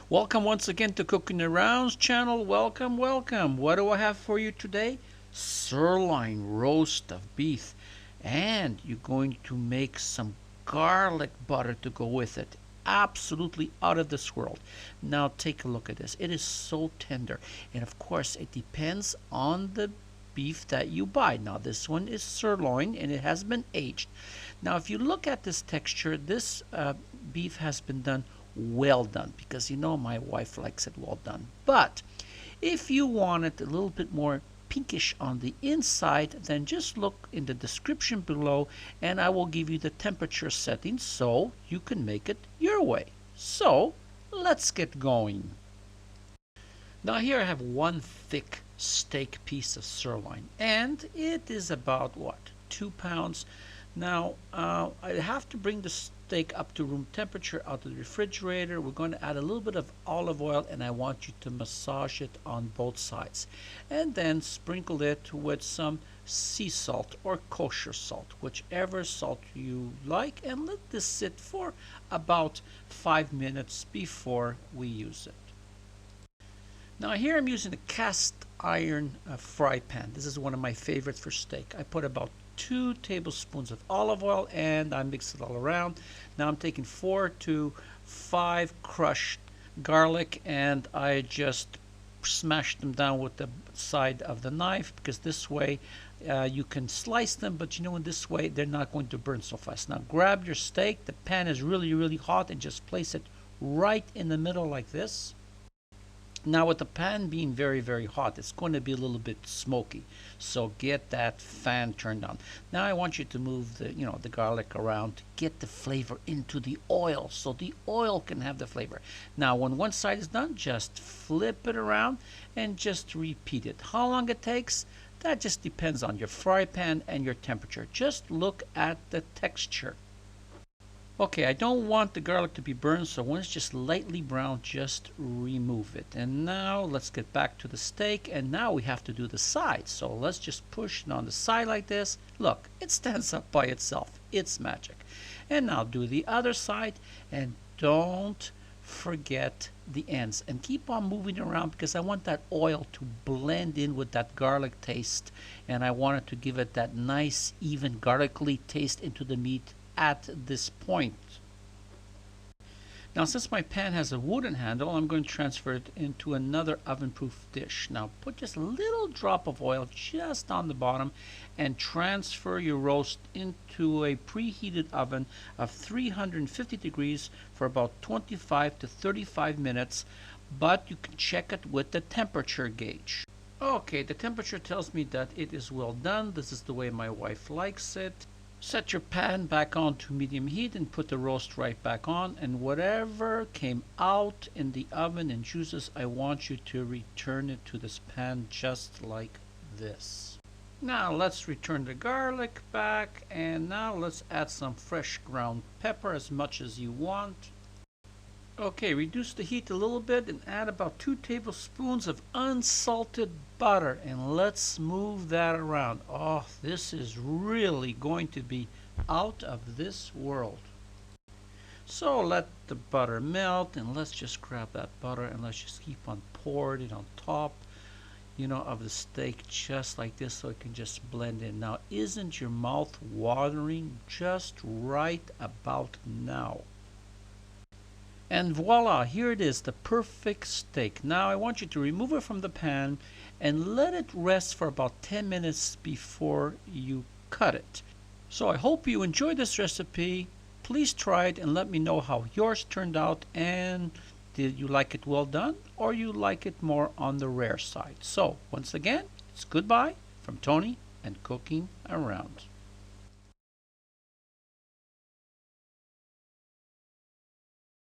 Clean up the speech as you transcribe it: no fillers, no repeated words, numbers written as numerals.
Welcome once again to Cooking Around's channel. Welcome, welcome. What do I have for you today? Sirloin roast of beef. And you're going to make some garlic butter to go with it. Absolutely out of this world. Now take a look at this. It is so tender. And of course, it depends on the beef that you buy. Now this one is sirloin and it has been aged. Now if you look at this texture, this beef has been done well done, because you know my wife likes it well done. But if you want it a little bit more pinkish on the inside, then just look in the description below and I will give you the temperature settings so you can make it your way. So let's get going. Now here I have one thick steak piece of sirloin, and it is about what, 2 pounds. Now I have to bring the steak up to room temperature out of the refrigerator. We're going to add a little bit of olive oil, and I want you to massage it on both sides, and then sprinkle it with some sea salt or kosher salt, whichever salt you like, and let this sit for about 5 minutes before we use it. Now here I'm using a cast iron fry pan. This is one of my favorites for steak. I put about 2 tablespoons of olive oil and I mix it all around. Now I'm taking 4 to 5 crushed garlic and I just smash them down with the side of the knife, because this way you can slice them, but you know, in this way they're not going to burn so fast. Now grab your steak. The pan is really hot, and just place it right in the middle like this. Now with the pan being very hot, it's going to be a little bit smoky, so get that fan turned on. Now I want you to move the garlic around to get the flavor into the oil, so the oil can have the flavor. Now when one side is done, just flip it around and just repeat it. How long it takes, that just depends on your fry pan and your temperature. Just look at the texture. Okay, I don't want the garlic to be burned, so when it's just lightly brown, just remove it. And now let's get back to the steak, and now we have to do the side. So let's just push it on the side like this. Look, it stands up by itself. It's magic. And now do the other side, and don't forget the ends. And keep on moving around, because I want that oil to blend in with that garlic taste, and I want it to give it that nice, even garlicky taste into the meat at this point. Now since my pan has a wooden handle, I'm going to transfer it into another oven-proof dish. Now put just a little drop of oil just on the bottom and transfer your roast into a preheated oven of 350 degrees for about 25 to 35 minutes, but you can check it with the temperature gauge. Okay, the temperature tells me that it is well done. This is the way my wife likes it. Set your pan back on to medium heat and put the roast right back on, and whatever came out in the oven and juices, I want you to return it to this pan just like this. Now let's return the garlic back, and now let's add some fresh ground pepper, as much as you want. Okay, reduce the heat a little bit and add about 2 tablespoons of unsalted butter, and let's move that around. Oh, this is really going to be out of this world. So let the butter melt, and let's just grab that butter and let's just keep on pouring it on top, of the steak, just like this, so it can just blend in. Now, isn't your mouth watering just right about now? And voila, here it is, the perfect steak. Now I want you to remove it from the pan and let it rest for about 10 minutes before you cut it. So I hope you enjoyed this recipe. Please try it and let me know how yours turned out, and did you like it well done, or you like it more on the rare side. So once again, it's goodbye from Tony and Cooking Around.